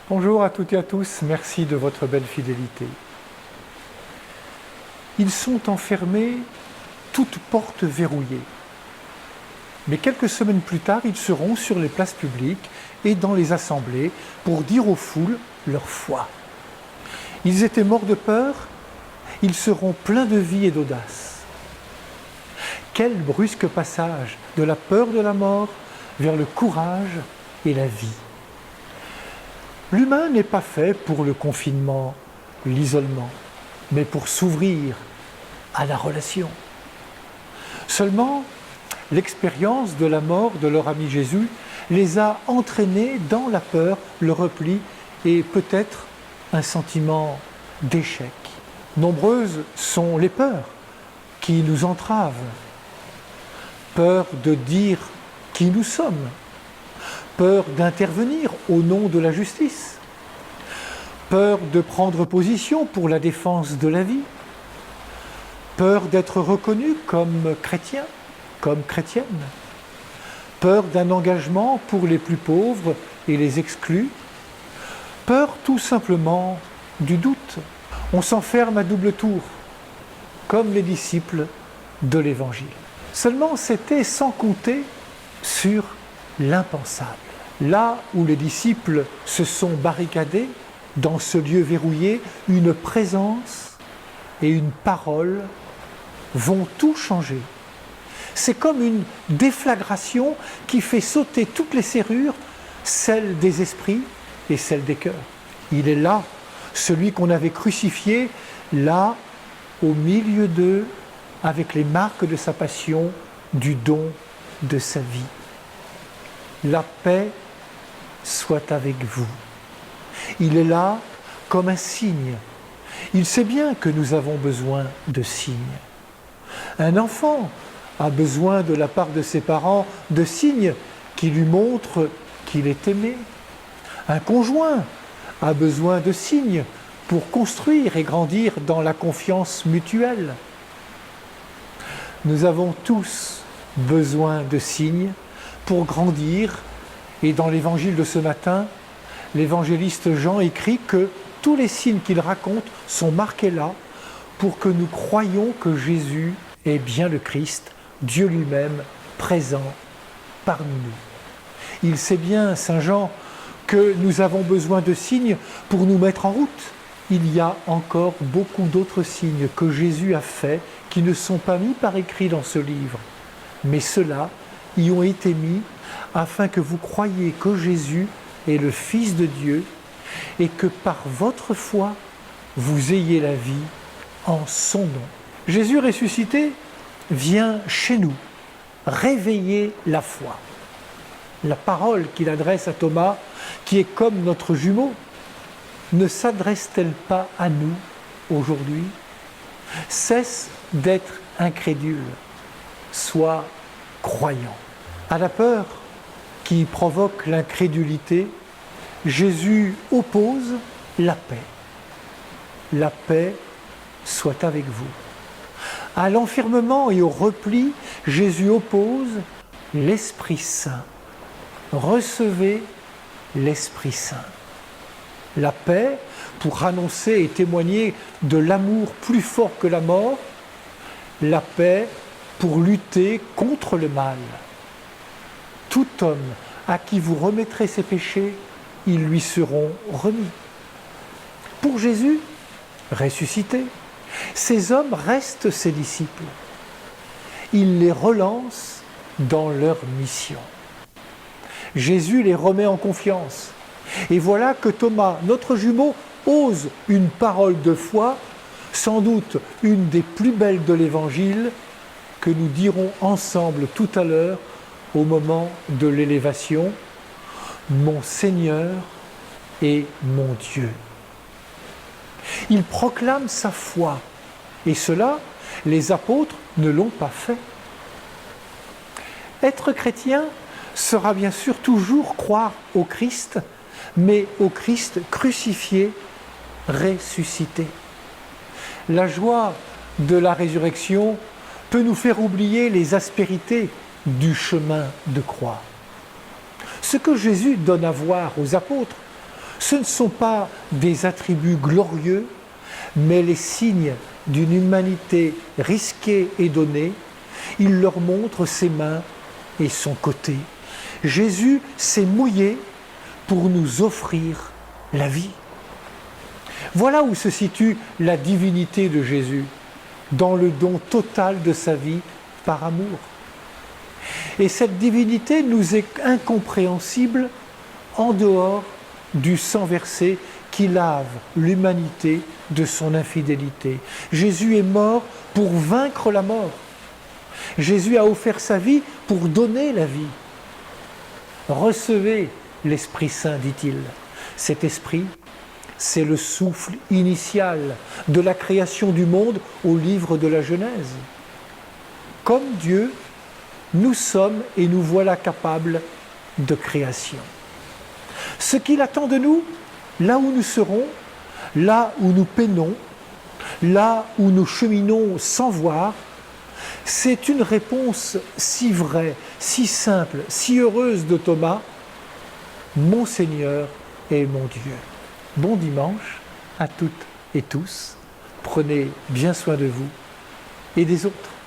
Bonjour à toutes et à tous, merci de votre belle fidélité. Ils sont enfermés, toutes portes verrouillées. Mais quelques semaines plus tard, ils seront sur les places publiques et dans les assemblées pour dire aux foules leur foi. Ils étaient morts de peur, ils seront pleins de vie et d'audace. Quel brusque passage de la peur de la mort vers le courage et la vie. L'humain n'est pas fait pour le confinement, l'isolement, mais pour s'ouvrir à la relation. Seulement, l'expérience de la mort de leur ami Jésus les a entraînés dans la peur, le repli et peut-être un sentiment d'échec. Nombreuses sont les peurs qui nous entravent. Peur de dire qui nous sommes, peur d'intervenir au nom de la justice, peur de prendre position pour la défense de la vie, peur d'être reconnu comme chrétien, comme chrétienne, peur d'un engagement pour les plus pauvres et les exclus, peur tout simplement du doute. On s'enferme à double tour, comme les disciples de l'Évangile. Seulement, c'était sans compter sur l'impensable. Là où les disciples se sont barricadés, dans ce lieu verrouillé, une présence et une parole vont tout changer. C'est comme une déflagration qui fait sauter toutes les serrures, celles des esprits et celles des cœurs. Il est là, celui qu'on avait crucifié, là, au milieu d'eux, avec les marques de sa passion, du don de sa vie. La paix soit avec vous. Il est là comme un signe. Il sait bien que nous avons besoin de signes. Un enfant a besoin de la part de ses parents de signes qui lui montrent qu'il est aimé. Un conjoint a besoin de signes pour construire et grandir dans la confiance mutuelle. Nous avons tous besoin de signes pour grandir. Et dans l'évangile de ce matin, l'évangéliste Jean écrit que tous les signes qu'il raconte sont marqués là pour que nous croyions que Jésus est bien le Christ, Dieu lui-même, présent parmi nous. Il sait bien, Saint Jean, que nous avons besoin de signes pour nous mettre en route. Il y a encore beaucoup d'autres signes que Jésus a faits qui ne sont pas mis par écrit dans ce livre, mais ceux-là y ont été mis afin que vous croyiez que Jésus est le Fils de Dieu et que par votre foi, vous ayez la vie en son nom. Jésus ressuscité vient chez nous réveiller la foi. La parole qu'il adresse à Thomas, qui est comme notre jumeau, ne s'adresse-t-elle pas à nous aujourd'hui? Cesse d'être incrédule, sois croyant. À la peur qui provoque l'incrédulité, Jésus oppose la paix. La paix soit avec vous. À l'enfermement et au repli, Jésus oppose l'Esprit Saint. Recevez l'Esprit Saint. La paix, pour annoncer et témoigner de l'amour plus fort que la mort. La paix, pour lutter contre le mal. Tout homme à qui vous remettrez ses péchés, ils lui seront remis. Pour Jésus, ressuscité, ces hommes restent ses disciples. Il les relance dans leur mission. Jésus les remet en confiance. Et voilà que Thomas, notre jumeau, ose une parole de foi, sans doute une des plus belles de l'Évangile, que nous dirons ensemble tout à l'heure au moment de l'élévation. Mon Seigneur et mon Dieu. Il proclame sa foi, et cela, les apôtres ne l'ont pas fait. Être chrétien sera bien sûr toujours croire au Christ, mais au Christ crucifié, ressuscité. La joie de la résurrection peut nous faire oublier les aspérités du chemin de croix. Ce que Jésus donne à voir aux apôtres, Ce ne sont pas des attributs glorieux, mais les signes d'une humanité risquée et donnée. Il leur montre ses mains et son côté. Jésus s'est mouillé pour nous offrir la vie. Voilà où se situe la divinité de Jésus, dans le don total de sa vie par amour. Et cette divinité nous est incompréhensible en dehors du sang versé qui lave l'humanité de son infidélité. Jésus est mort pour vaincre la mort. Jésus a offert sa vie pour donner la vie. Recevez l'Esprit Saint, dit-il. Cet Esprit, c'est le souffle initial de la création du monde au livre de la Genèse. Comme Dieu, nous sommes et nous voilà capables de création. Ce qu'il attend de nous, là où nous serons, là où nous peinons, là où nous cheminons sans voir, c'est une réponse si vraie, si simple, si heureuse de Thomas. Mon Seigneur et mon Dieu. Bon dimanche à toutes et tous. Prenez bien soin de vous et des autres.